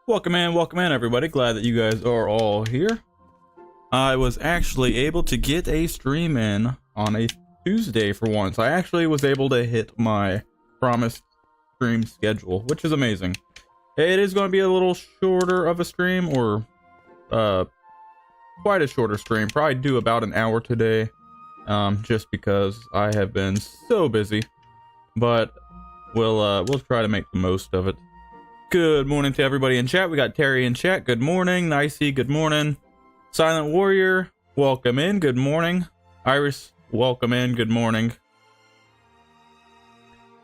Welcome in everybody. Glad that you guys are all here. I was actually able to get a stream in on a Tuesday for once. I actually was able to hit my promised stream schedule, which is amazing. It is going to be a little shorter of a stream, or quite a shorter stream. Probably do about an hour today, just because I have been so busy. But we'll try to make the most of it. Good morning to everybody in chat. We got Terry in chat. Good morning. Nicey, good morning. Silent Warrior, welcome in. Good morning. Iris, welcome in. Good morning.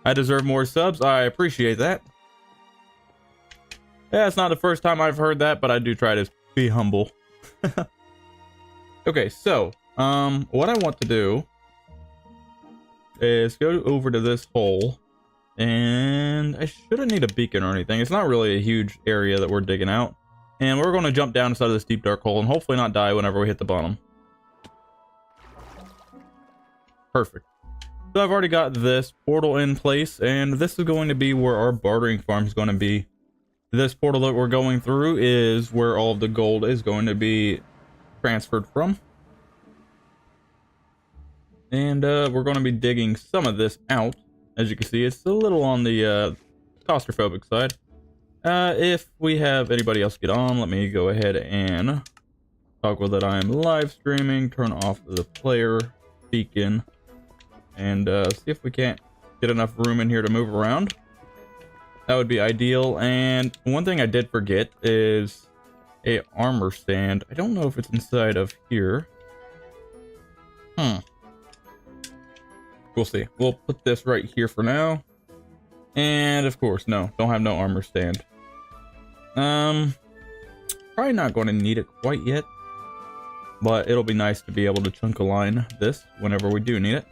I deserve more subs. I appreciate that. Yeah, it's not the first time I've heard that, but I do try to be humble. Okay, so, what I want to do is go over to this hole. And I shouldn't need a beacon or anything. It's not really a huge area that we're digging out. And we're going to jump down inside of this deep dark hole and hopefully not die whenever we hit the bottom. Perfect. So I've already got this portal in place, and this is going to be where our bartering farm is going to be. This portal that we're going through is where all of the gold is going to be transferred from. And we're going to be digging some of this out. As you can see, it's a little on the claustrophobic side. If we have anybody else get on, let me go ahead and toggle that I am live streaming, turn off the player beacon, and see if we can't get enough room in here to move around. That would be ideal. And one thing I did forget is a armor stand. I don't know if it's inside of here. We'll see. We'll put this right here for now. And of course, no, don't have no armor stand. Probably not going to need it quite yet, but it'll be nice to be able to chunk align this whenever we do need it.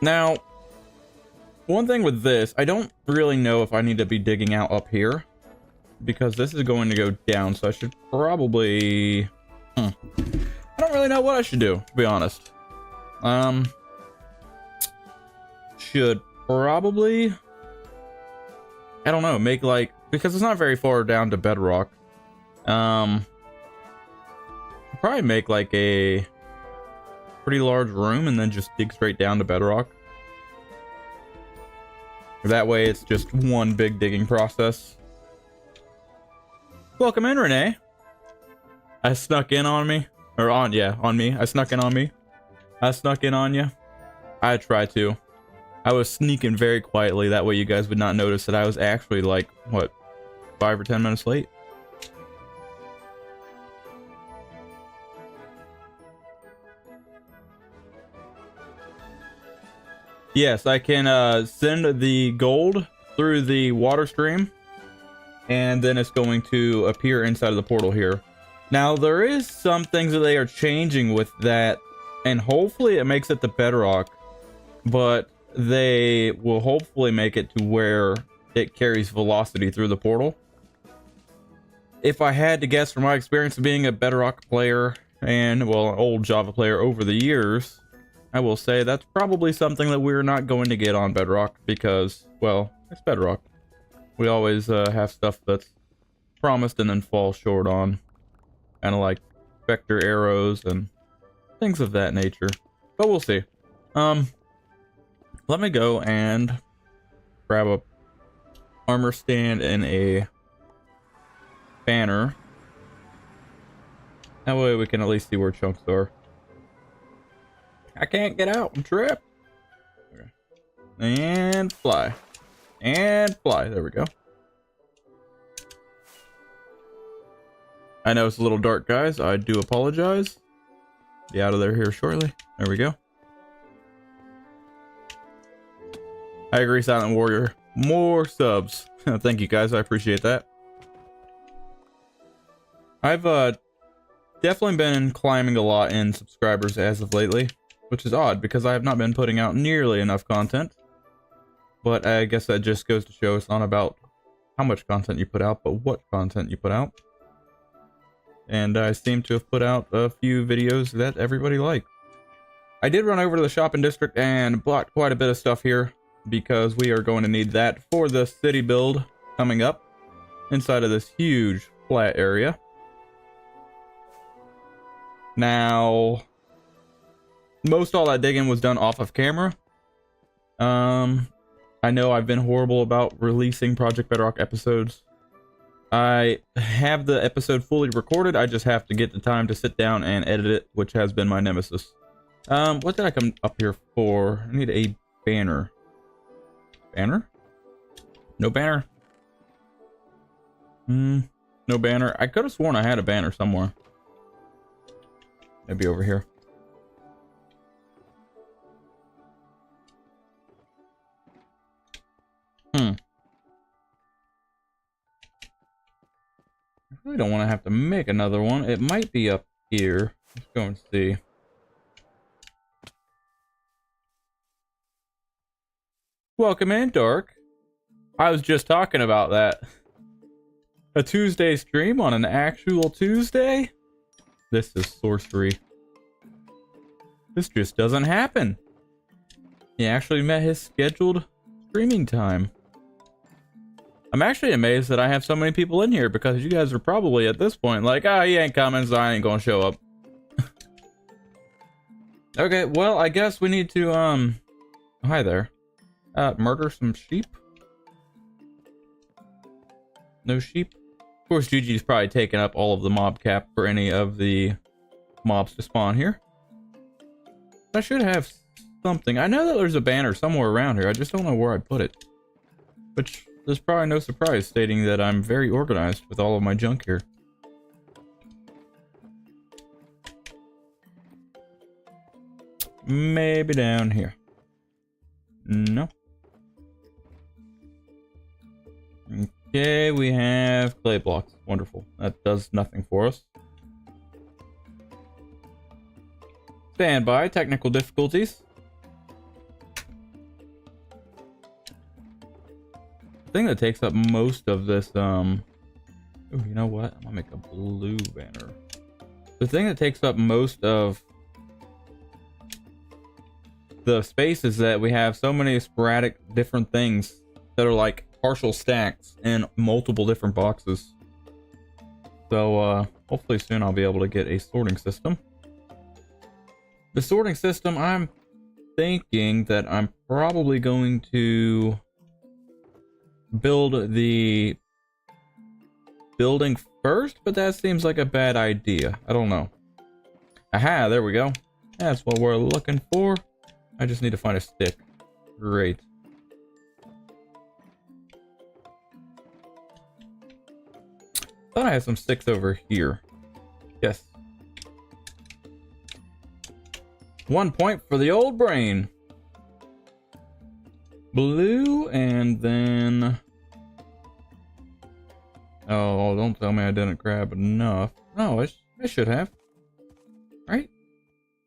Now, one thing with this, I don't really know if I need to be digging out up here, because this is going to go down, so I should probably... I don't really know what I should do, to be honest. Should probably, I don't know, make like, because it's not very far down to Bedrock, probably make like a pretty large room and then just dig straight down to Bedrock. That way it's just one big digging process. Welcome in, Renee. I snuck in on me, or on, yeah, on me. I snuck in on me. I snuck in on you. I tried to. I was sneaking very quietly. That way you guys would not notice that I was actually like, what, 5 or 10 minutes late? Yes, I can send the gold through the water stream. And then it's going to appear inside of the portal here. Now, there is some things that they are changing with that. And hopefully it makes it to Bedrock, but they will hopefully make it to where it carries velocity through the portal. If I had to guess from my experience of being a Bedrock player and, well, an old Java player over the years, I will say that's probably something that we're not going to get on Bedrock because, well, it's Bedrock. We always have stuff that's promised and then fall short on, kind of like vector arrows and things of that nature, but we'll see. Let me go and grab a armor stand and a banner. That way we can at least see where chunks are. I can't get out. I'm trapped. Okay. And fly. And fly. There we go. I know it's a little dark, guys. I do apologize. Be out of there here shortly. There we go. I agree, Silent Warrior. More subs. Thank you, guys. I appreciate that. I've definitely been climbing a lot in subscribers as of lately, which is odd because I have not been putting out nearly enough content. But I guess that just goes to show it's not about how much content you put out, but what content you put out. And I seem to have put out a few videos that everybody liked. I did run over to the shopping district and bought quite a bit of stuff here because we are going to need that for the city build coming up inside of this huge flat area. Now, most all that digging was done off of camera. I know I've been horrible about releasing Project Bedrock episodes. I have the episode fully recorded. I just have to get the time to sit down and edit it, which has been my nemesis. What did I come up here for? I need a banner. Banner? No banner? No banner. I could have sworn I had a banner somewhere. Maybe over here. I really don't want to have to make another one. It might be up here. Let's go and see. Welcome in, Dark. I was just talking about that. A Tuesday stream on an actual Tuesday? This is sorcery. This just doesn't happen. He actually met his scheduled streaming time. I'm actually amazed that I have so many people in here, because you guys are probably at this point like, ah, he ain't coming, so I ain't gonna show up. Okay, well, I guess we need to, hi there. Murder some sheep? No sheep? Of course, Gigi's probably taken up all of the mob cap for any of the mobs to spawn here. I should have something. I know that there's a banner somewhere around here. I just don't know where I put it. Which, there's probably no surprise stating that I'm very organized with all of my junk here. Maybe down here. No. Okay, we have clay blocks. Wonderful. That does nothing for us. Stand by. Technical difficulties. The thing that takes up most of this, ooh, you know what? I'm gonna make a blue banner. The thing that takes up most of the space is that we have so many sporadic different things that are like partial stacks in multiple different boxes. So hopefully soon I'll be able to get a sorting system. The sorting system, I'm thinking that I'm probably going to build the building first, but that seems like a bad idea. I don't know. Aha, there we go. That's what we're looking for. I just need to find a stick. Great. Thought I had some sticks over here. Yes. 1 point for the old brain. Blue, and then... Oh, don't tell me I didn't grab enough. No, I should have. Right?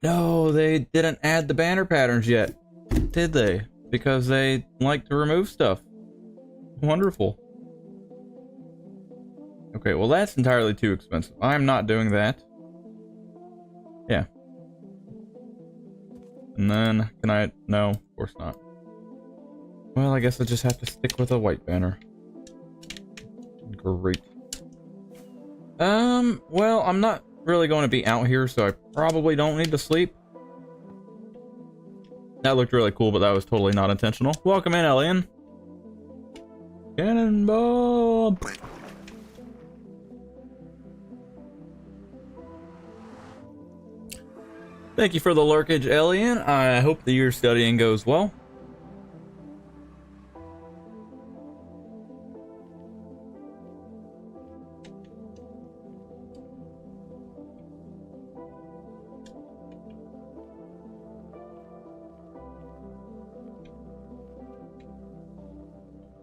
No, they didn't add the banner patterns yet, did they? Because they like to remove stuff. Wonderful. Okay, well that's entirely too expensive. I'm not doing that. Yeah. And then, can I? No, of course not. Well, I guess I just have to stick with a white banner. Great. Well, I'm not really going to be out here, so I probably don't need to sleep. That looked really cool, but that was totally not intentional. Welcome in, Alien. Cannonball! Thank you for the lurkage, Alien. I hope that your studying goes well.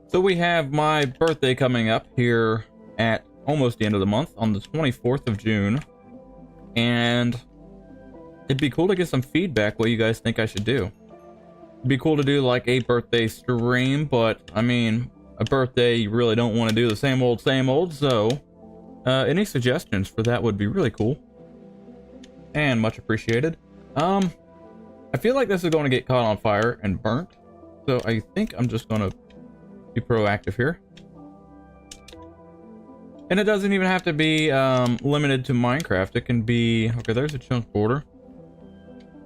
So we have my birthday coming up here at almost the end of the month on the 24th of June. And it'd be cool to get some feedback what you guys think I should do. It'd be cool to do like a birthday stream, but I mean, a birthday you really don't want to do the same old, so any suggestions for that would be really cool. And much appreciated. I feel like this is going to get caught on fire and burnt. So I think I'm just going to be proactive here. And it doesn't even have to be limited to Minecraft. It can be, okay, there's a chunk border.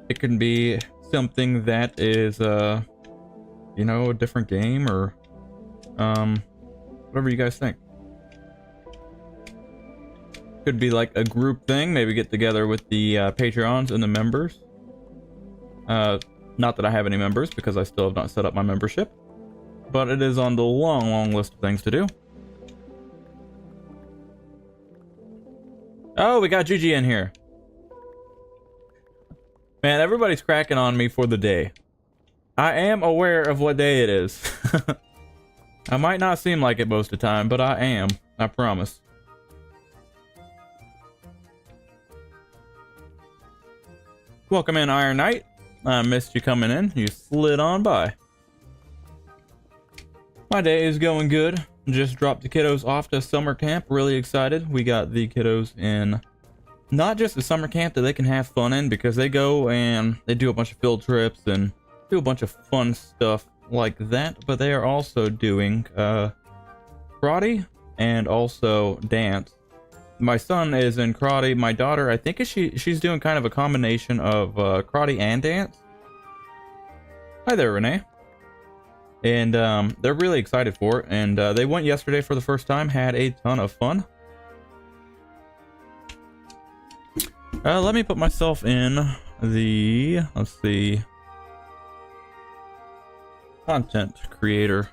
It can be something that is, you know, a different game or whatever you guys think. Could be like a group thing, maybe get together with the Patreons and the members. Not that I have any members because I still have not set up my membership, but it is on the long list of things to do. Oh, we got Gigi in here. Man, everybody's cracking on me for the day. I am aware of what day it is. I might not seem like it most of the time, but I am. I promise. Welcome in, Iron Knight. I missed you coming in. You slid on by. My day is going good. Just dropped the kiddos off to summer camp. Really excited. We got the kiddos in not just a summer camp that they can have fun in, because they go and they do a bunch of field trips and do a bunch of fun stuff like that, but they are also doing karate and also dance. My son is in karate. My daughter, I think she's doing kind of a combination of karate and dance. Hi there, Renee. And they're really excited for it, and they went yesterday for the first time, had a ton of fun. Let me put myself in the, let's see, content creator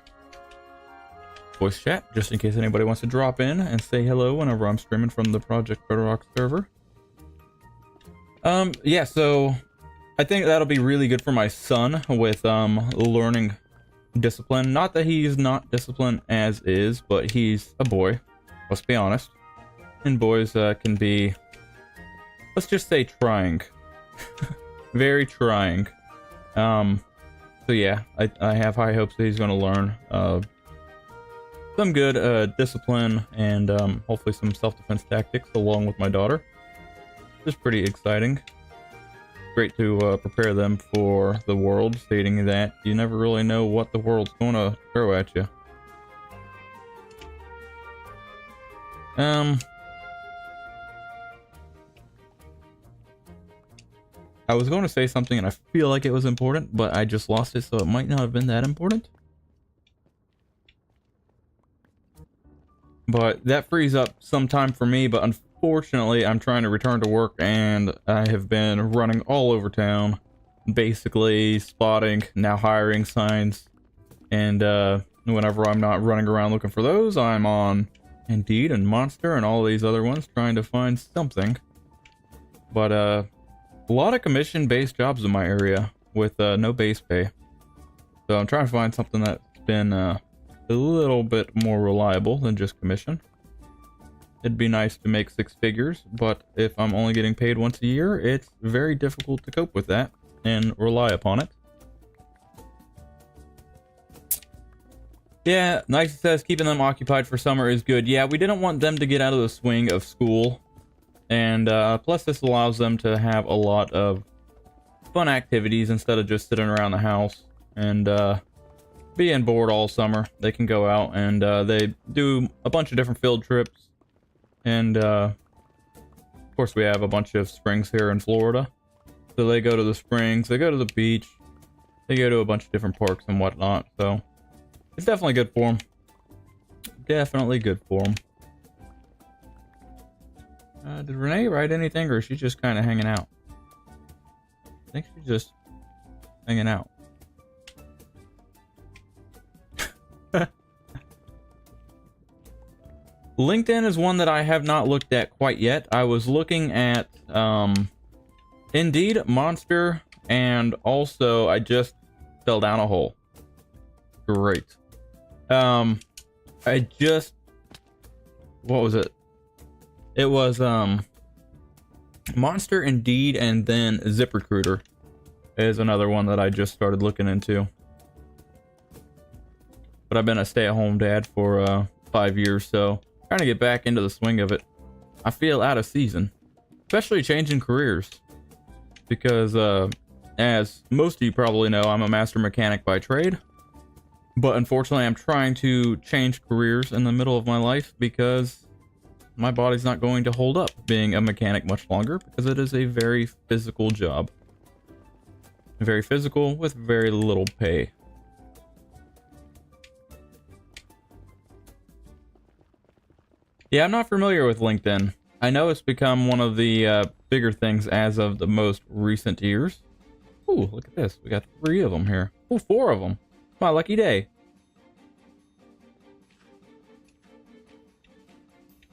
voice chat, just in case anybody wants to drop in and say hello whenever I'm streaming from the Project Bedrock server. Yeah, so I think that'll be really good for my son with learning discipline. Not that he's not disciplined as is, but he's a boy, let's be honest, and boys can be, let's just say, trying. Very trying. So yeah, I have high hopes that he's going to learn some good discipline and hopefully some self-defense tactics along with my daughter. Just pretty exciting. Great to prepare them for the world, stating that you never really know what the world's going to throw at you. I was going to say something and I feel like it was important, but I just lost it, so it might not have been that important. But that frees up some time for me, but unfortunately I'm trying to return to work and I have been running all over town, basically spotting, now hiring signs, and whenever I'm not running around looking for those, I'm on Indeed and Monster and all these other ones trying to find something. But a lot of commission-based jobs in my area with no base pay. So I'm trying to find something that's been a little bit more reliable than just commission. It'd be nice to make 6 figures, but if I'm only getting paid once a year, it's very difficult to cope with that and rely upon it. Yeah, Nice says keeping them occupied for summer is good. Yeah, we didn't want them to get out of the swing of school. And plus this allows them to have a lot of fun activities instead of just sitting around the house and being bored all summer. They can go out and they do a bunch of different field trips. And of course we have a bunch of springs here in Florida. So they go to the springs, they go to the beach, they go to a bunch of different parks and whatnot. So it's definitely good for them. Definitely good for them. Did Renee write anything, or is she just kind of hanging out? I think she's just hanging out. LinkedIn is one that I have not looked at quite yet. I was looking at Indeed, Monster, and also I just fell down a hole. Great. I just, what was it? It was Monster, Indeed, and then ZipRecruiter is another one that I just started looking into. But I've been a stay-at-home dad for 5 years, so trying to get back into the swing of it. I feel out of season, especially changing careers, because as most of you probably know, I'm a master mechanic by trade. But unfortunately, I'm trying to change careers in the middle of my life because my body's not going to hold up being a mechanic much longer because it is a very physical job. Very physical with very little pay. Yeah, I'm not familiar with LinkedIn. I know it's become one of the bigger things as of the most recent years. Ooh, look at this. We got 3 of them here. Ooh, 4 of them. My lucky day.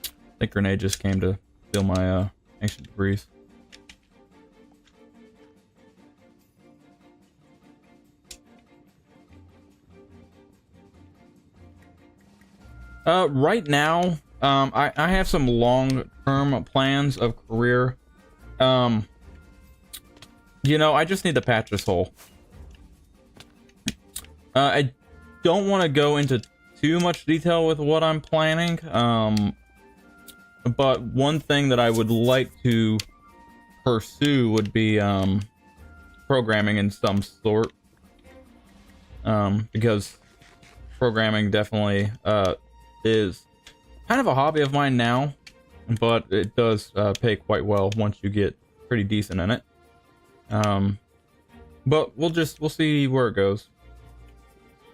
I think Grenade just came to steal my ancient debris. Right now, I have some long-term plans of career. You know, I just need to patch this hole. I don't want to go into too much detail with what I'm planning. But one thing that I would like to pursue would be programming in some sort. Because programming definitely is kind of a hobby of mine now, but it does pay quite well once you get pretty decent in it. But we'll see where it goes.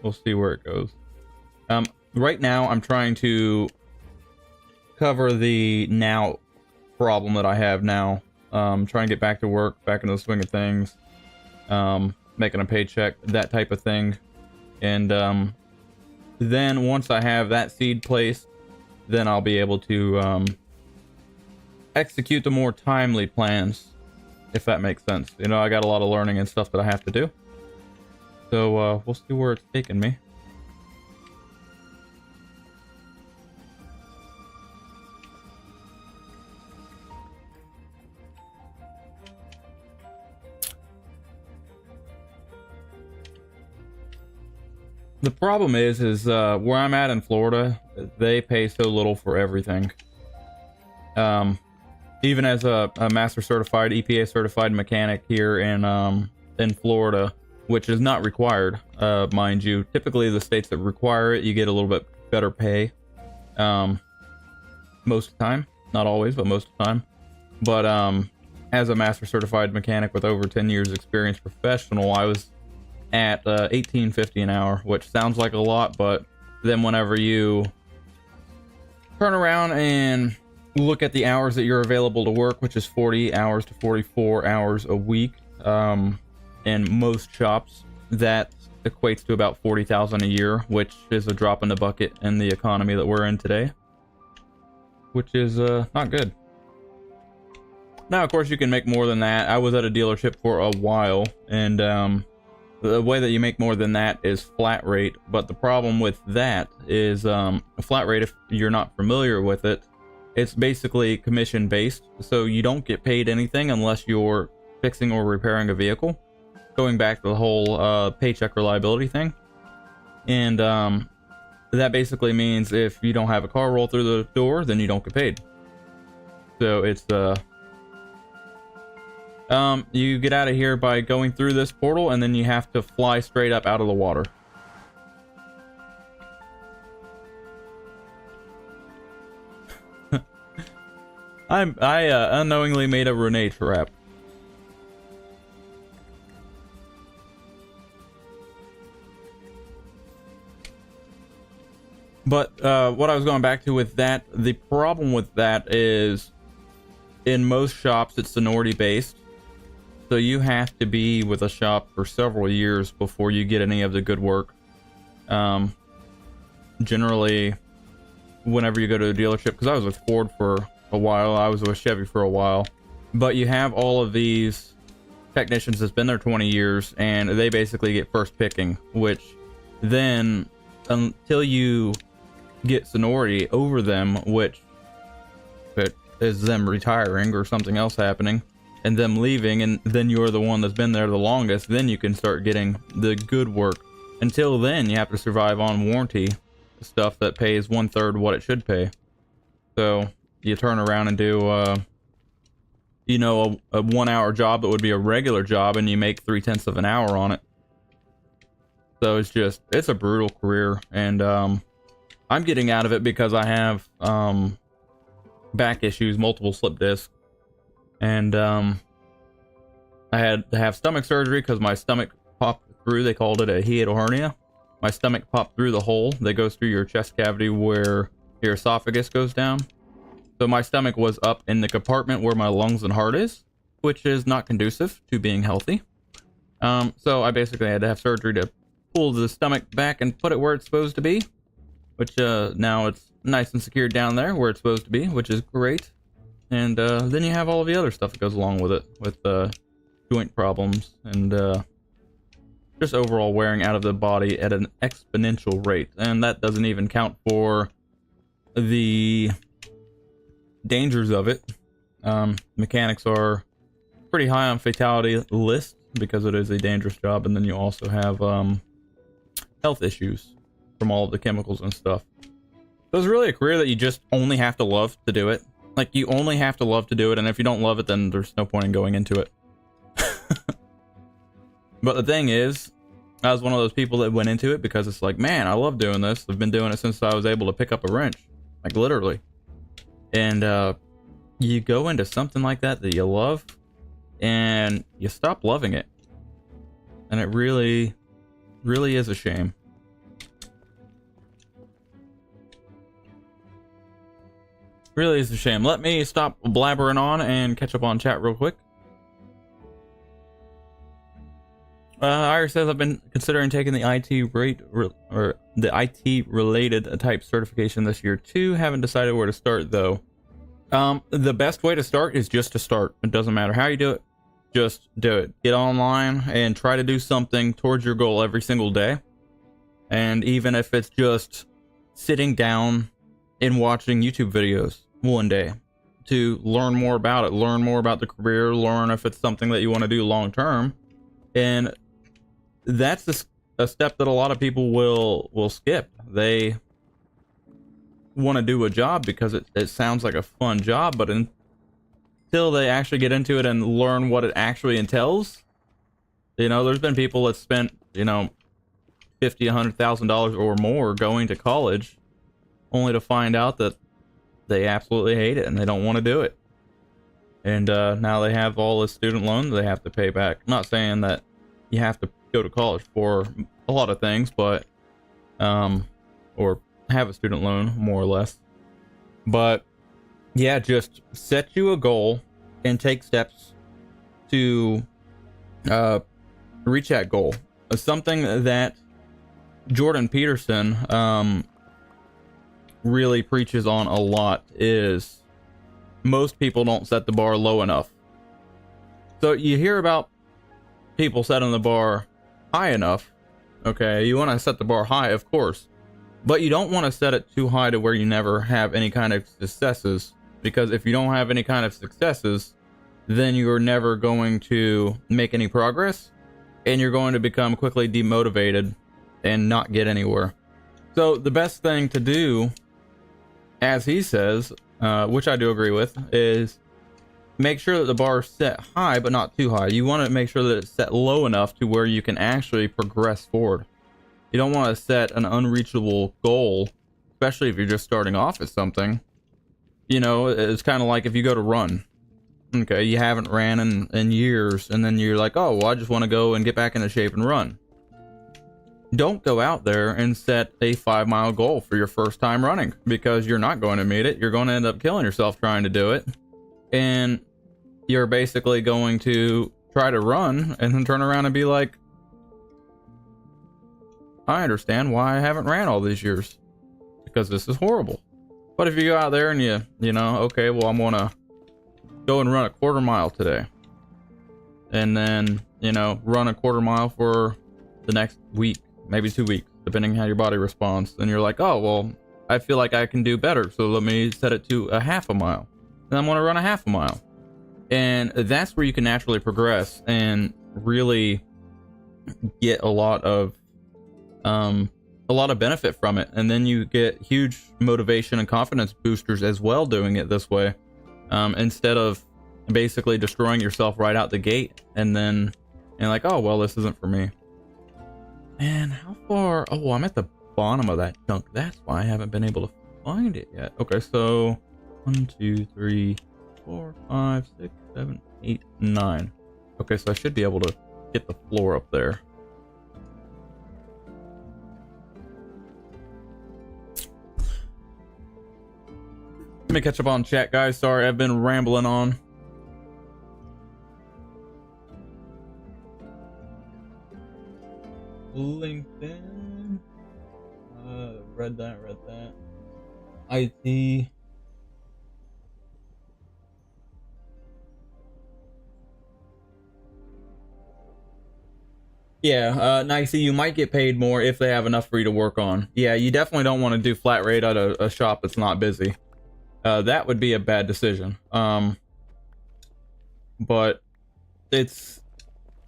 We'll see where it goes. Right now I'm trying to cover the now problem that I have now. Trying to get back to work, back into the swing of things, making a paycheck, that type of thing. And then once I have that seed placed, then I'll be able to execute the more timely plans, if that makes sense. You know, I got a lot of learning and stuff that I have to do. So we'll see where it's taking me. The problem is where I'm at in Florida, they pay so little for everything. Even as a master certified, EPA certified mechanic here in Florida, which is not required, mind you. Typically, the states that require it, you get a little bit better pay. Most of the time, not always, but most of the time. But as a master certified mechanic with over 10 years experience professional, I was at $18.50 an hour, which sounds like a lot, but then whenever you turn around and look at the hours that you're available to work, which is 40 hours to 44 hours a week, in most shops, that equates to about $40,000 a year, which is a drop in the bucket in the economy that we're in today, which is not good. Now, of course, you can make more than that. I was at a dealership for a while, and the way that you make more than that is flat rate. But the problem with that is a flat rate, if you're not familiar with it, it's basically commission based. So you don't get paid anything unless you're fixing or repairing a vehicle. Going back to the whole paycheck reliability thing. And that basically means if you don't have a car roll through the door, then you don't get paid. So it's you get out of here by going through this portal, and then you have to fly straight up out of the water. I unknowingly made a Renee trap. But what I was going back to with that, the problem with that is in most shops it's seniority based. So you have to be with a shop for several years before you get any of the good work. Generally, whenever you go to a dealership, because I was with Ford for a while, I was with Chevy for a while, but you have all of these technicians that's been there 20 years, and they basically get first picking, which then, until you get seniority over them, which is them retiring or something else happening, and them leaving, and then you're the one that's been there the longest, then you can start getting the good work. Until then, you have to survive on warranty stuff that pays 1/3 what it should pay. So you turn around and do you know, a 1 hour job that would be a regular job, and you make 3/10 of an hour on it. So it's a brutal career, and I'm getting out of it because I have back issues, multiple slip discs, and I had to have stomach surgery because my stomach popped through. They called it a hiatal hernia. My stomach popped through the hole that goes through your chest cavity where your esophagus goes down. So my stomach was up in the compartment where my lungs and heart is, which is not conducive to being healthy. So I basically had to have surgery to pull the stomach back and put it where it's supposed to be, which now it's nice and secured down there where it's supposed to be, which is great. And then you have all of the other stuff that goes along with it, with joint problems and just overall wearing out of the body at an exponential rate. And that doesn't even count for the dangers of it. Mechanics are pretty high on fatality list because it is a dangerous job, and then you also have health issues from all of the chemicals and stuff. So it's really a career that you just only have to love to do it. Like, you only have to love to do it, and if you don't love it, then there's no point in going into it. But the thing is, I was one of those people that went into it because it's like, man, I love doing this. I've been doing it since I was able to pick up a wrench. Like, literally. And you go into something like that you love, and you stop loving it. And it really, really is a shame. Really is a shame. Let me stop blabbering on and catch up on chat real quick. Iris says, I've been considering taking the IT related type certification this year too. Haven't decided where to start though. The best way to start is just to start. It doesn't matter how you do it. Just do it. Get online and try to do something towards your goal every single day. And even if it's just sitting down and watching YouTube videos one day to learn more about it, learn more about the career, learn if it's something that you want to do long term. And that's a step that a lot of people will skip. They want to do a job because it sounds like a fun job, but until they actually get into it and learn what it actually entails, you know, there's been people that spent, you know, $50,000, $100,000 or more going to college only to find out that they absolutely hate it and they don't want to do it. And now they have all this student loan they have to pay back. I'm not saying that you have to go to college for a lot of things, but or have a student loan, more or less. But yeah, just set you a goal and take steps to reach that goal. Something that Jordan Peterson really preaches on a lot is most people don't set the bar low enough. So you hear about people setting the bar high enough. Okay, you want to set the bar high, of course, but you don't want to set it too high to where you never have any kind of successes, because if you don't have any kind of successes, then you're never going to make any progress, and you're going to become quickly demotivated and not get anywhere. So the best thing to do, as he says, which I do agree with, is make sure that the bar is set high, but not too high. You want to make sure that it's set low enough to where you can actually progress forward. You don't want to set an unreachable goal, especially if you're just starting off at something. You know, it's kind of like if you go to run. Okay, you haven't ran in years, and then you're like, oh, well, I just want to go and get back into shape and run. Don't go out there and set a 5-mile goal for your first time running, because you're not going to meet it. You're going to end up killing yourself trying to do it. And you're basically going to try to run and then turn around and be like, I understand why I haven't ran all these years, because this is horrible. But if you go out there and you know, okay, well, I'm going to go and run a 1/4 mile today, and then, you know, run a 1/4 mile for the next week, maybe 2 weeks, depending how your body responds. Then you're like, oh, well, I feel like I can do better, so let me set it to a 1/2 mile. Then I'm going to run a 1/2 mile. And that's where you can naturally progress and really get a lot of benefit from it. And then you get huge motivation and confidence boosters as well doing it this way, instead of basically destroying yourself right out the gate and then like, oh, well, this isn't for me. And how far? Oh, I'm at the bottom of that chunk. That's why I haven't been able to find it yet. Okay, so 1, 2, 3, 4, 5, 6, 7, 8, 9. Okay, so I should be able to get the floor up there. Let me catch up on chat, guys. Sorry, I've been rambling on. LinkedIn. Read that. IT. Yeah, Nicey, you might get paid more if they have enough for you to work on. Yeah, you definitely don't want to do flat rate at a shop that's not busy. That would be a bad decision. But there's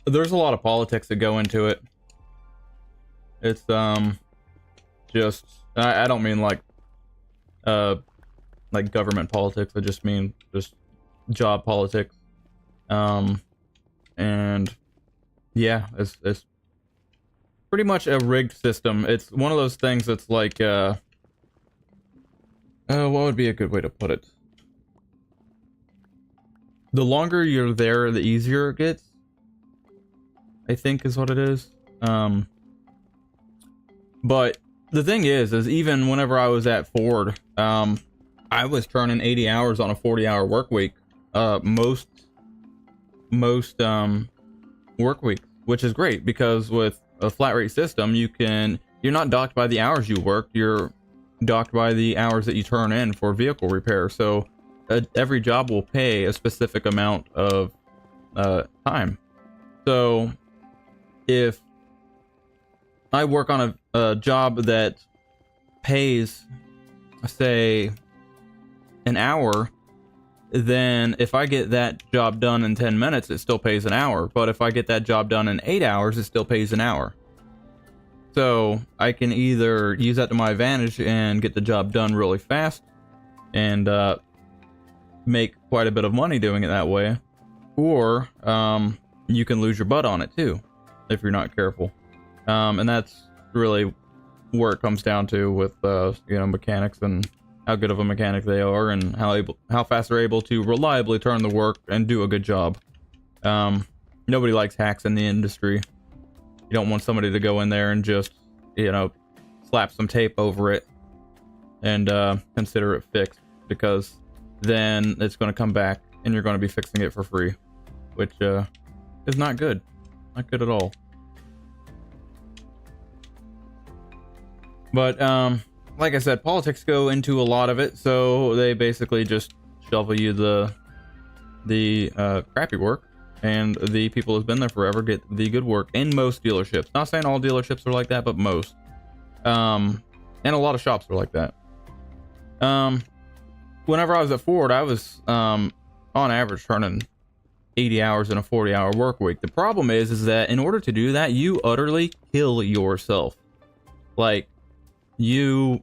a lot of politics that go into it. It's just I don't mean like government politics. I just mean just job politics. And yeah, it's pretty much a rigged system. It's one of those things that's like what would be a good way to put it? The longer you're there, the easier it gets, I think is what it is. But the thing is even whenever I was at Ford, I was turning 80 hours on a 40-hour work week. Most work weeks, which is great because with a flat rate system, you're not docked by the hours you work, you're docked by the hours that you turn in for vehicle repair. So every job will pay a specific amount of time. So if I work on a job that pays, say, an hour, then if I get that job done in 10 minutes, it still pays an hour. But if I get that job done in 8 hours, it still pays an hour. So I can either use that to my advantage and get the job done really fast and make quite a bit of money doing it that way, or you can lose your butt on it too if you're not careful. And that's really where it comes down to with mechanics and how good of a mechanic they are and how fast they're able to reliably turn the work and do a good job. Nobody likes hacks in the industry. You don't want somebody to go in there and just, slap some tape over it and consider it fixed, because then it's going to come back and you're going to be fixing it for free, which is not good. Not good at all. But like I said, politics go into a lot of it, so they basically just shovel you the crappy work, and the people who've been there forever get the good work in most dealerships. Not saying all dealerships are like that, but most. And a lot of shops are like that. Whenever I was at Ford, I was on average turning 80 hours in a 40-hour work week. The problem is that in order to do that, you utterly kill yourself. Like, you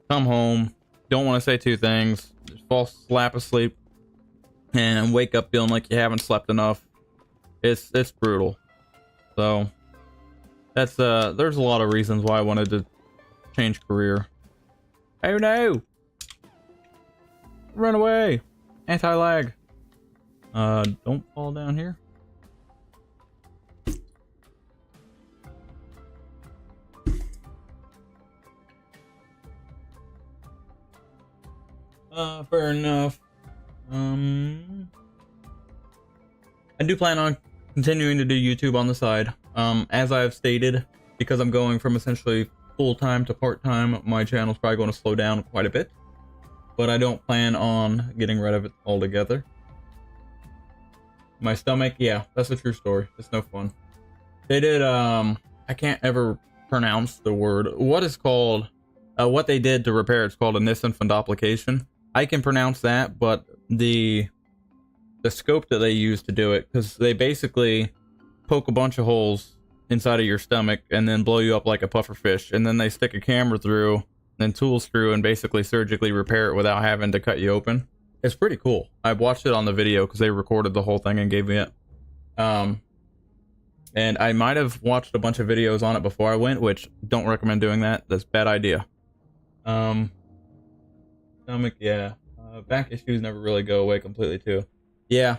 come home, don't want to say two things, just fall slap asleep, and wake up feeling like you haven't slept enough. It's brutal. So that's there's a lot of reasons why I wanted to change career. Oh no! Run away! Anti-lag. Don't fall down here. Fair enough. I do plan on continuing to do YouTube on the side. As I've stated, because I'm going from essentially full-time to part-time, my channel's probably going to slow down quite a bit. But I don't plan on getting rid of it altogether. My stomach, yeah, that's a true story. It's no fun. They did, I can't ever pronounce the word. What is called, what they did to repair it's called a Nissen fundoplication. I can pronounce that, but the scope that they use to do it, because they basically poke a bunch of holes inside of your stomach and then blow you up like a puffer fish, and then they stick a camera through, then tool screw, and basically surgically repair it without having to cut you open. It's pretty cool. I watched it on the video because they recorded the whole thing and gave me it. And I might have watched a bunch of videos on it before I went, which don't recommend doing that. That's a bad idea. Stomach, yeah. Back issues never really go away completely too. Yeah.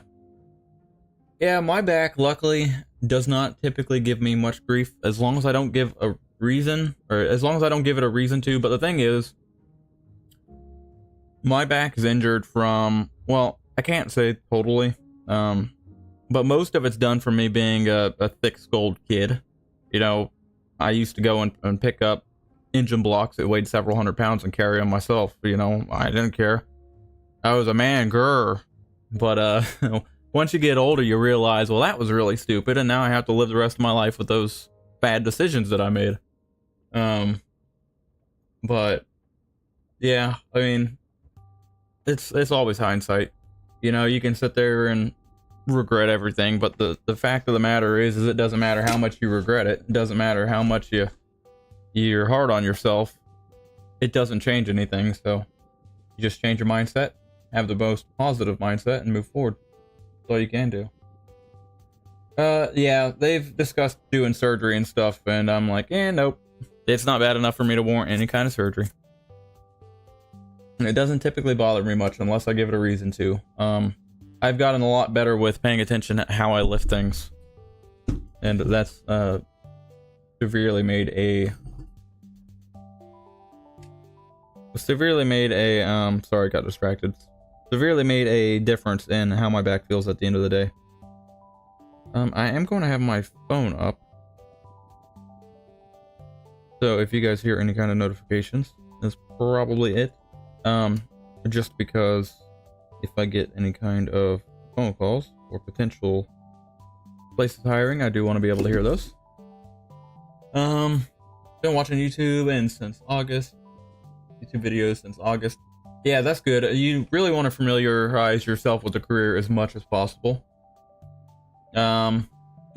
Yeah, my back luckily does not typically give me much grief as long as I don't give a reason, or as long as I don't give it a reason to. But the thing is, my back is injured from, well, I can't say totally, but most of it's done from me being a thick-skulled kid. You know, I used to go and pick up engine blocks that weighed several hundred pounds and carry them myself. You know, I didn't care. I was a man, grr. But once you get older, you realize, well, that was really stupid, and now I have to live the rest of my life with those bad decisions that I made. But yeah, I mean, it's always hindsight. You know, you can sit there and regret everything, but the fact of the matter is it doesn't matter how much you regret it. It doesn't matter how much you're hard on yourself. It doesn't change anything. So you just change your mindset, have the most positive mindset, and move forward. That's all you can do. Yeah, they've discussed doing surgery and stuff, and I'm like, nope. It's not bad enough for me to warrant any kind of surgery. And it doesn't typically bother me much unless I give it a reason to. I've gotten a lot better with paying attention to how I lift things. And that's severely made a sorry, got distracted. Severely made a difference in how my back feels at the end of the day. I am going to have my phone up. So if you guys hear any kind of notifications, that's probably it. Just because if I get any kind of phone calls or potential places hiring, I do want to be able to hear those. Been watching YouTube since August. YouTube videos since August. Yeah, that's good. You really want to familiarize yourself with the career as much as possible.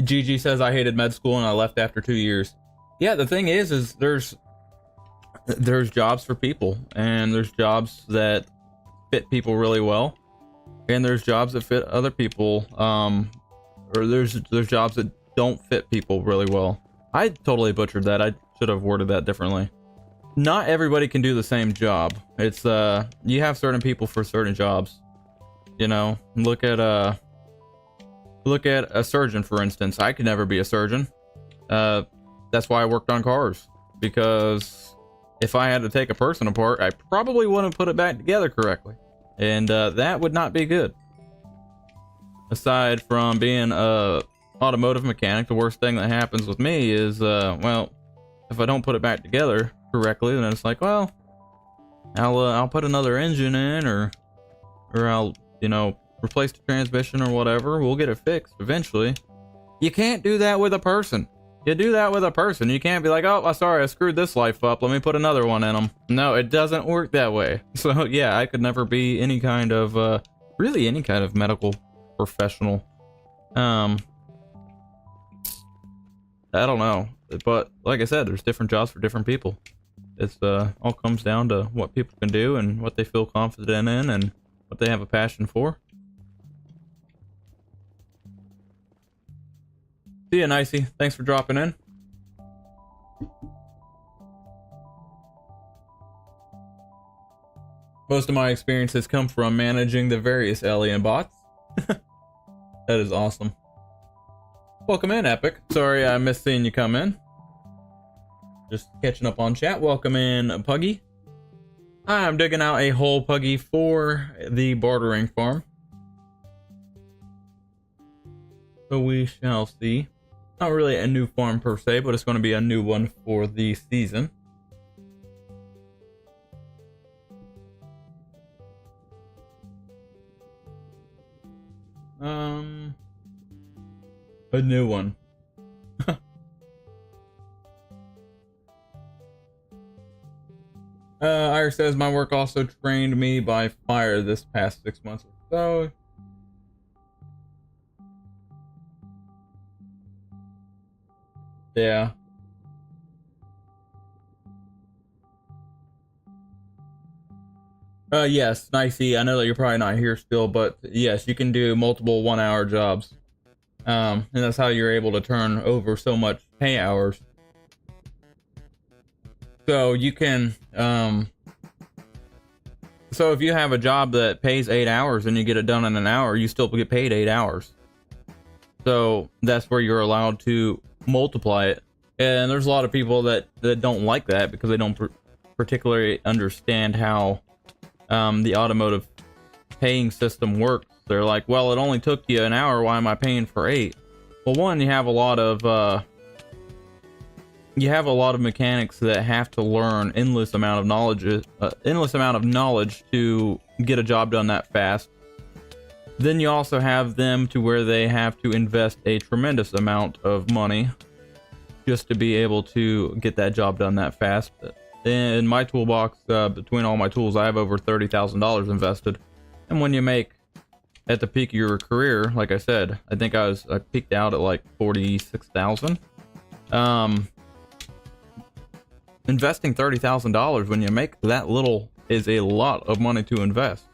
Gigi says I hated med school and I left after 2 years. Yeah, the thing is there's jobs for people, and there's jobs that fit people really well, and there's jobs that fit other people, or there's jobs that don't fit people really well. I totally butchered that. I should have worded that differently. Not everybody can do the same job. It's you have certain people for certain jobs. You know, look at a surgeon, for instance. I could never be a surgeon. That's why I worked on cars, because if I had to take a person apart, I probably wouldn't put it back together correctly, and that would not be good. Aside from being a automotive mechanic, the worst thing that happens with me is, well, if I don't put it back together correctly, then it's like, well, I'll put another engine in, or I'll, you know, replace the transmission or whatever. We'll get it fixed eventually. You can't do that with a person. You do that with a person. You can't be like, oh, sorry, I screwed this life up. Let me put another one in them. No, it doesn't work that way. So yeah, I could never be any kind of, really any kind of medical professional. I don't know. But like I said, there's different jobs for different people. It's all comes down to what people can do and what they feel confident in and what they have a passion for. See ya, Nicey. Thanks for dropping in. Most of my experiences come from managing the various alien bots. That is awesome. Welcome in, Epic. Sorry I missed seeing you come in. Just catching up on chat. Welcome in, Puggy. I'm digging out a whole Puggy for the bartering farm. So we shall see. Not really a new farm per se, but it's going to be a new one for the season. A new one. Iris says my work also trained me by fire this past 6 months or so. Yeah. Yes, Nicey. I know that you're probably not here still, but yes, you can do multiple 1-hour jobs. And that's how you're able to turn over so much pay hours. So you can, So if you have a job that pays 8 hours and you get it done in an hour, you still get paid 8 hours. So that's where you're allowed to multiply it. And there's a lot of people that don't like that because they don't particularly understand how the automotive paying system works. They're like, well, it only took you an hour, why am I paying for 8? Well, one, you have a lot of mechanics that have to learn endless amount of knowledge to get a job done that fast. Then you also have them to where they have to invest a tremendous amount of money just to be able to get that job done that fast. In my toolbox, between all my tools, I have over $30,000 invested. And when you make, at the peak of your career, like I said, I think I peaked out at like 46,000. Investing $30,000 when you make that little is a lot of money to invest.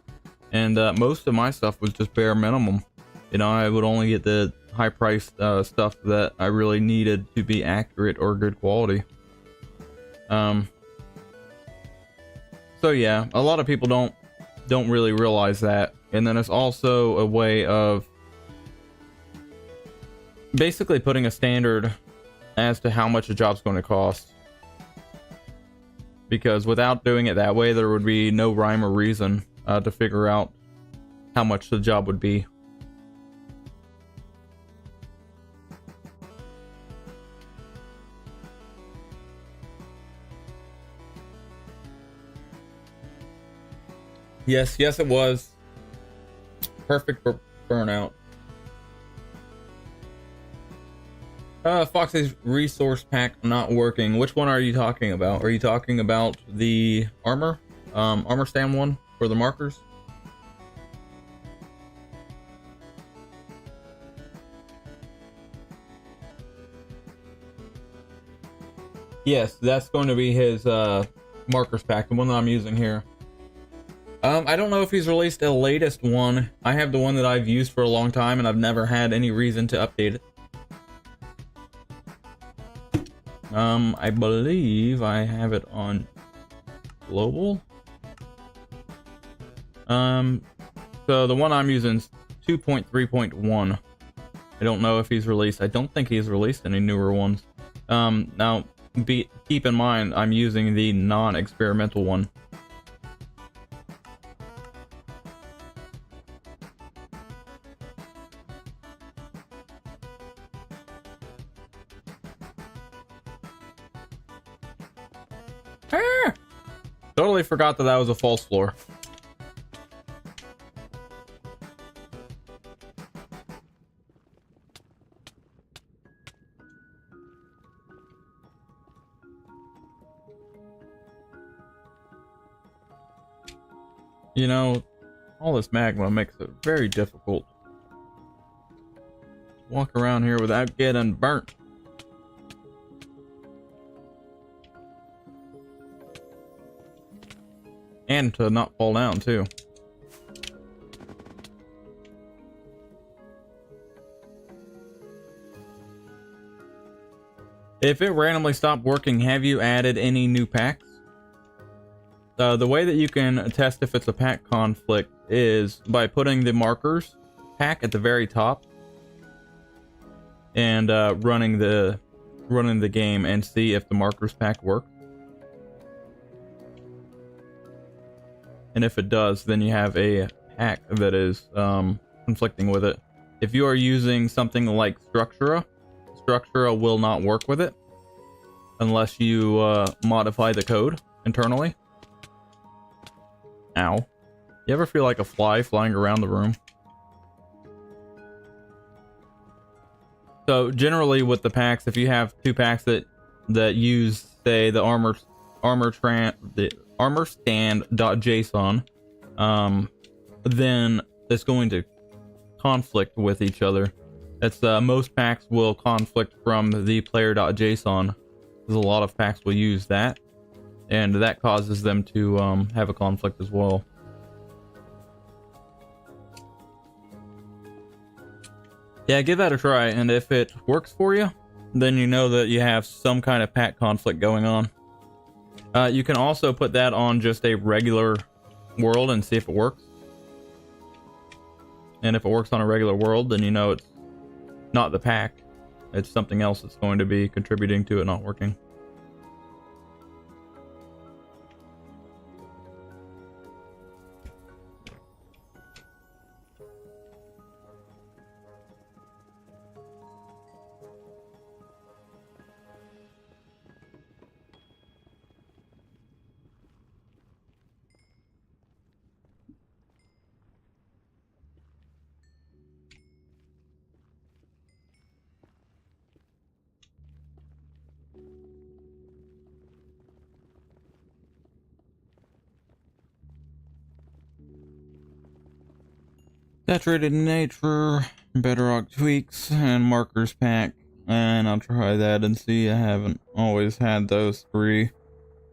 And most of my stuff was just bare minimum. You know, I would only get the high priced stuff that I really needed to be accurate or good quality. So yeah, a lot of people don't really realize that. And then it's also a way of basically putting a standard as to how much a job's going to cost. Because without doing it that way, there would be no rhyme or reason to figure out how much the job would be. Yes, it was. Perfect for burnout. Foxy's resource pack not working. Which one are you talking about? Are you talking about the armor stand one for the markers? Yes, that's going to be his markers pack, the one that I'm using here. I don't know if he's released a latest one. I have the one that I've used for a long time and I've never had any reason to update it. I believe I have it on global. So the one I'm using is 2.3.1. I don't know if he's released. I don't think he's released any newer ones. Now keep in mind I'm using the non-experimental one. Totally forgot that was a false floor. You know, all this magma makes it very difficult to walk around here without getting burnt. And to not fall down too. If it randomly stopped working, have you added any new packs? The way that you can test if it's a pack conflict is by putting the markers pack at the very top and running the game and see if the markers pack works. And if it does, then you have a pack that is conflicting with it. If you are using something like Structura will not work with it unless you modify the code internally. Ow. You ever feel like a fly flying around the room? So generally with the packs, if you have two packs that use, say, the armor stand.json, then it's going to conflict with each other. It's most packs will conflict from the player.json. There's a lot of packs will use that, and that causes them to have a conflict as well. Yeah, give that a try, and if it works for you, then you know that you have some kind of pack conflict going on. You can also put that on just a regular world and see if it works. And if it works on a regular world, then you know it's not the pack. It's something else that's going to be contributing to it not working. Saturated nature, Bedrock tweaks, and markers pack. And I'll try that and see. I haven't always had those three.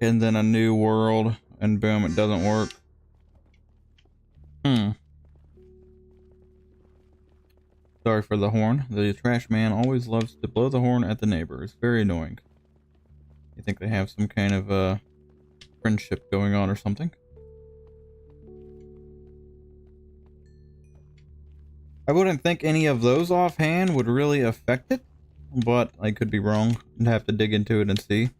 And then a new world, and boom, it doesn't work. Sorry for the horn. The trash man always loves to blow the horn at the neighbors. Very annoying. You think they have some kind of friendship going on or something? I wouldn't think any of those offhand would really affect it, but I could be wrong. I'd have to dig into it and see.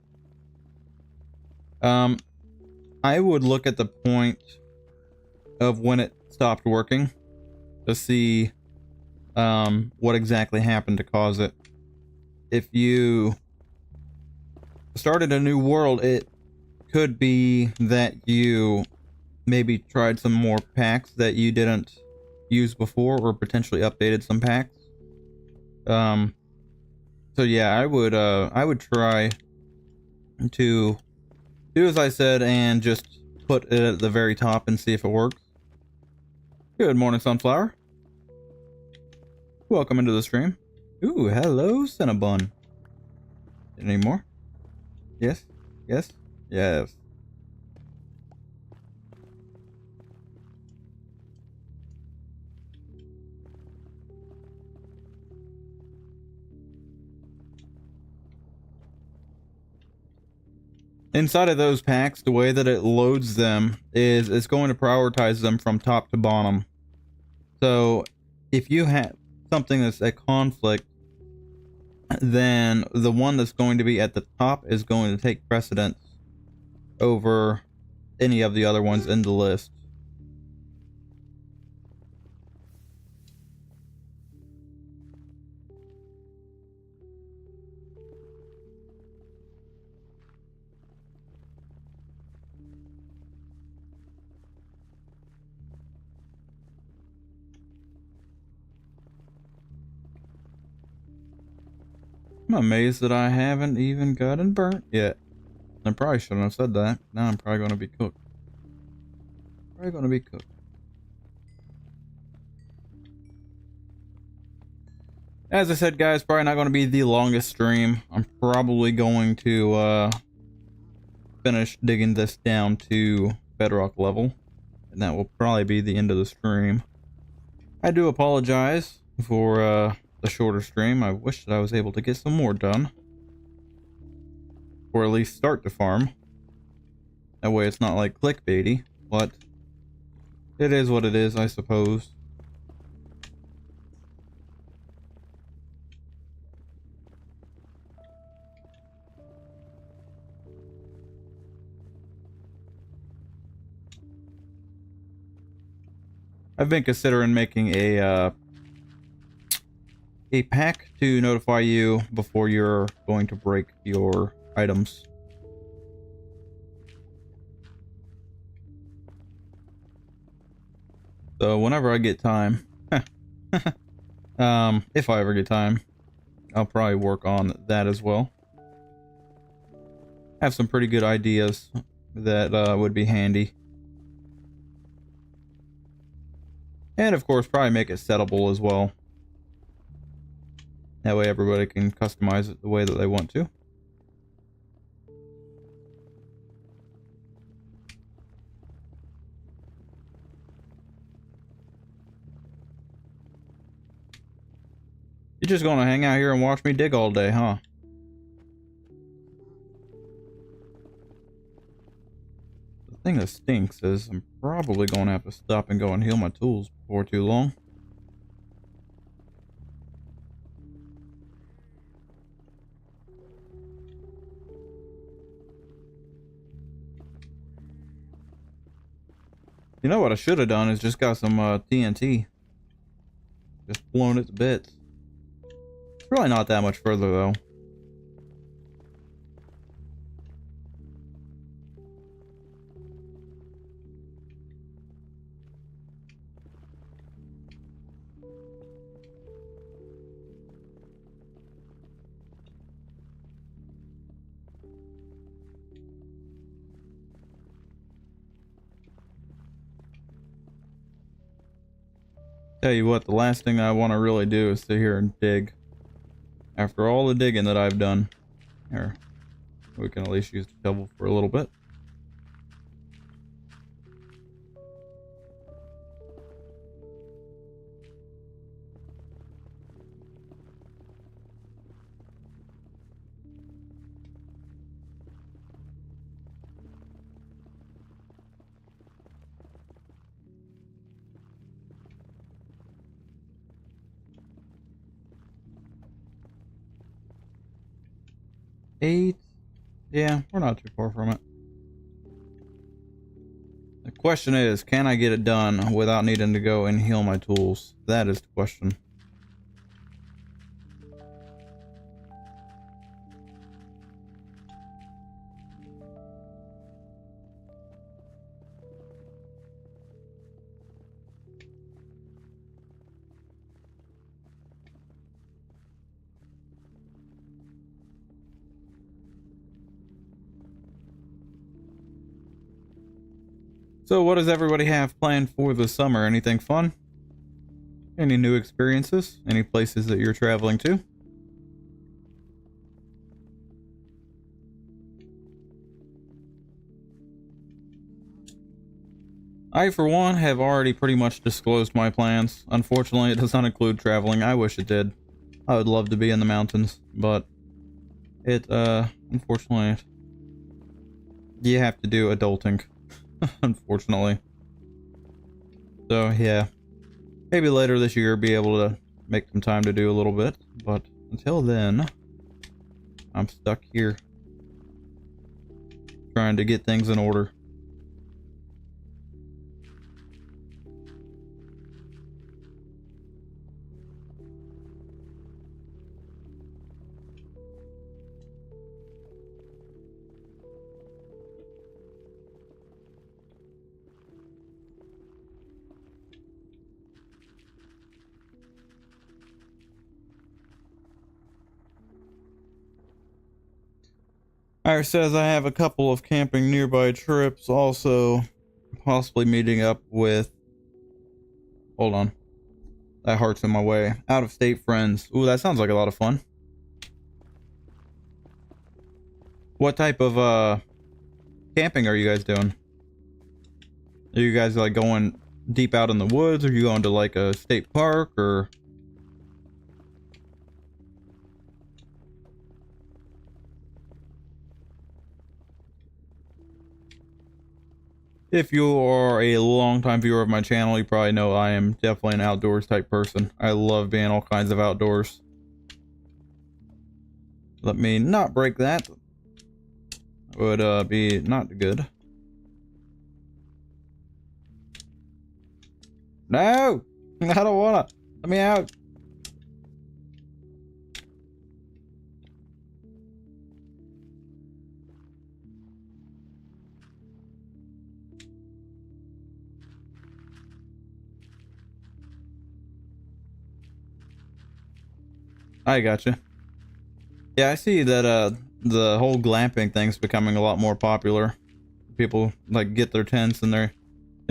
I would look at the point of when it stopped working to see what exactly happened to cause it. If you started a new world, it could be that you maybe tried some more packs that you didn't use before, or potentially updated some packs. So yeah, I would try to do as I said and just put it at the very top and see if it works. Good morning, Sunflower. Welcome into the stream. Ooh, hello, Cinnabon. Any more? Yes, yes, yes. Inside of those packs, the way that it loads them is it's going to prioritize them from top to bottom. So if you have something that's a conflict, then the one that's going to be at the top is going to take precedence over any of the other ones in the list. I'm amazed that I haven't even gotten burnt yet. I probably shouldn't have said that. Now I'm probably going to be cooked. Probably going to be cooked. As I said, guys, probably not going to be the longest stream. I'm probably going to finish digging this down to bedrock level, and that will probably be the end of the stream. I do apologize for the shorter stream. I wish that I was able to get some more done, or at least start to farm. That way it's not like clickbaity, but it is what it is, I suppose. I've been considering making a pack to notify you before you're going to break your items. So whenever I get time, if I ever get time, I'll probably work on that as well. I have some pretty good ideas that would be handy. And of course, probably make it settable as well. That way everybody can customize it the way that they want to. You're just gonna hang out here and watch me dig all day, huh? The thing that of stinks is I'm probably going to have to stop and go and heal my tools before too long. You know what I should have done is just got some TNT. Just blown it to bits. It's really not that much further though. Tell you what, the last thing I want to really do is sit here and dig. After all the digging that I've done. Here, we can at least use the shovel for a little bit. Eight. Yeah, we're not too far from it. The question is, can I get it done without needing to go and heal my tools? That is the question. So what does everybody have planned for the summer? Anything fun? Any new experiences? Any places that you're traveling to? I, for one, have already pretty much disclosed my plans. Unfortunately, it does not include traveling. I wish it did. I would love to be in the mountains, but it, unfortunately, you have to do adulting. Unfortunately. So yeah, maybe later this year be able to make some time to do a little bit, but until then I'm stuck here trying to get things in order. Alright, says I have a couple of camping nearby trips, also possibly meeting up with, hold on, that heart's in my way, out-of-state friends. Ooh, that sounds like a lot of fun. What type of camping are you guys doing? Are you guys like going deep out in the woods? Are you going to like a state park or? If you are a long-time viewer of my channel, you probably know I am definitely an outdoors type person. I love being all kinds of outdoors. Let me not break that. Would be not good. No! I don't wanna. Let me out. I gotcha. Yeah, I see that the whole glamping thing's becoming a lot more popular. People like get their tents and they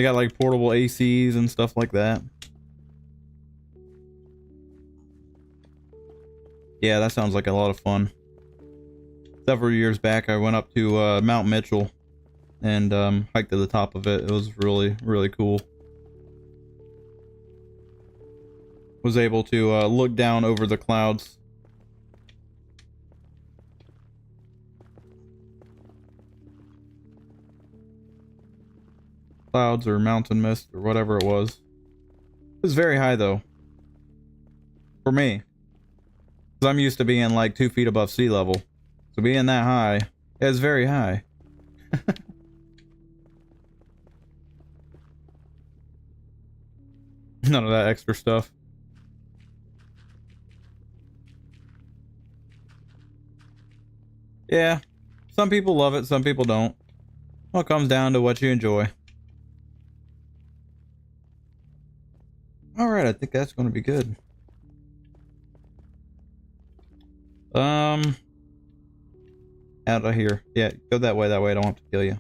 got like portable ACs and stuff like that. Yeah, that sounds like a lot of fun. Several years back I went up to Mount Mitchell and hiked to the top of it. It was really cool. Was able to look down over the clouds. clouds or mountain mist or whatever it was. It was very high though. For me. Because I'm used to being like 2 feet above sea level. So being that high is very high. None of that extra stuff. Yeah. Some people love it, some people don't. Well, it comes down to what you enjoy. Alright, I think that's going to be good. Out of here. Yeah, go that way, I don't have to kill you.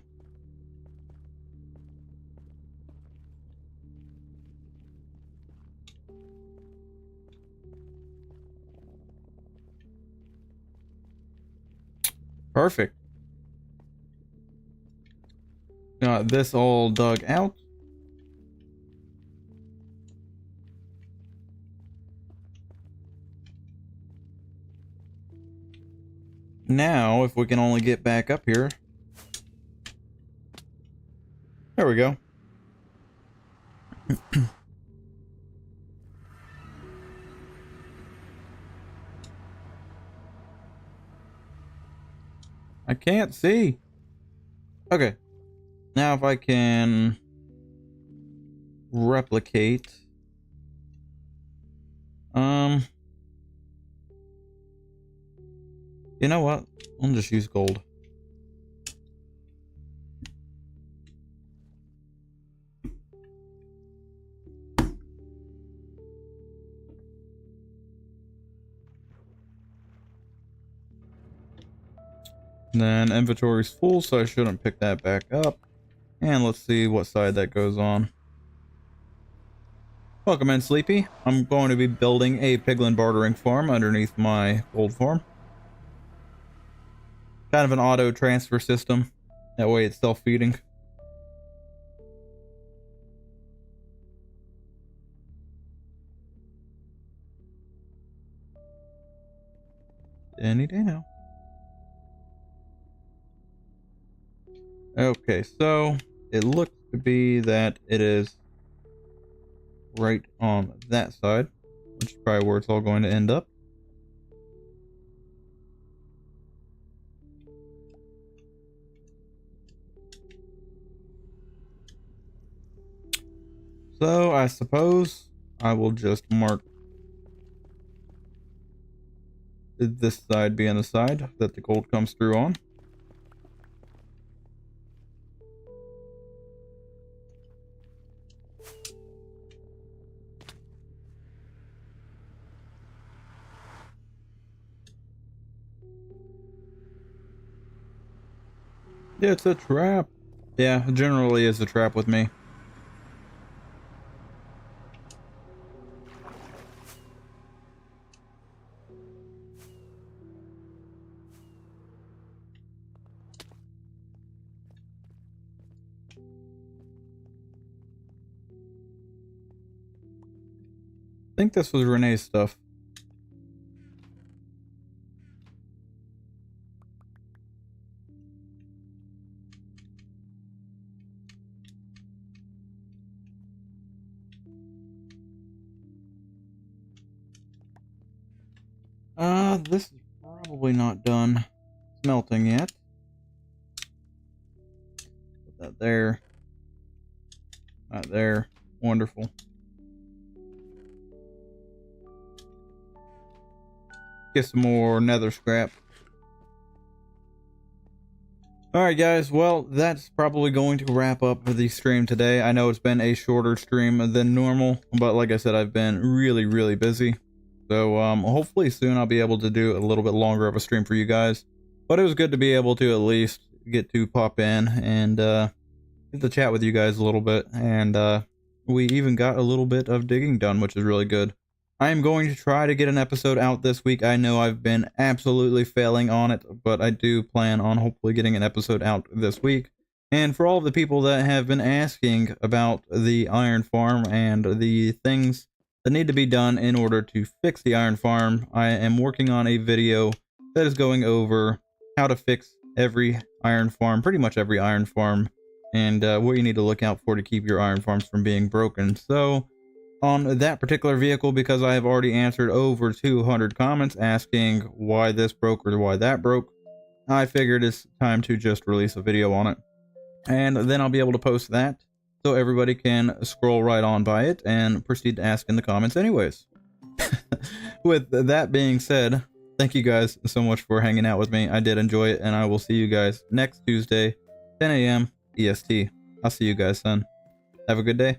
Perfect. Got this all dug out. Now, if we can only get back up here. There we go. I can't see. Okay. Now if I can replicate. You know what? I'll just use gold. Then inventory's full, so I shouldn't pick that back up. And let's see what side that goes on. Welcome in, Sleepy. I'm going to be building a piglin bartering farm underneath my gold farm. Kind of an auto transfer system. That way it's self-feeding. Any day now. Okay, so it looks to be that it is right on that side, which is probably where it's all going to end up. So I suppose I will just mark this side being the side that the gold comes through on. Yeah, it's a trap. Yeah, it generally is a trap with me. I think this was Renee's stuff. This is probably not done smelting yet. Put that there. Not there. Wonderful. Get some more nether scrap. Alright guys, well that's probably going to wrap up the stream today. I know it's been a shorter stream than normal, but like I said, I've been really busy. So hopefully soon I'll be able to do a little bit longer of a stream for you guys. But it was good to be able to at least get to pop in and get to chat with you guys a little bit. And we even got a little bit of digging done, which is really good. I am going to try to get an episode out this week. I know I've been absolutely failing on it, but I do plan on hopefully getting an episode out this week. And for all of the people that have been asking about the iron farm and the things that need to be done in order to fix the iron farm, I am working on a video that is going over how to fix every iron farm, pretty much every iron farm and what you need to look out for to keep your iron farms from being broken. So on that particular vehicle, because I have already answered over 200 comments asking why this broke or why that broke, I figured it's time to just release a video on it. And then I'll be able to post that so everybody can scroll right on by it and proceed to ask in the comments anyways. With that being said, thank you guys so much for hanging out with me. I did enjoy it, and I will see you guys next Tuesday, 10 a.m. EST. I'll see you guys then. Have a good day.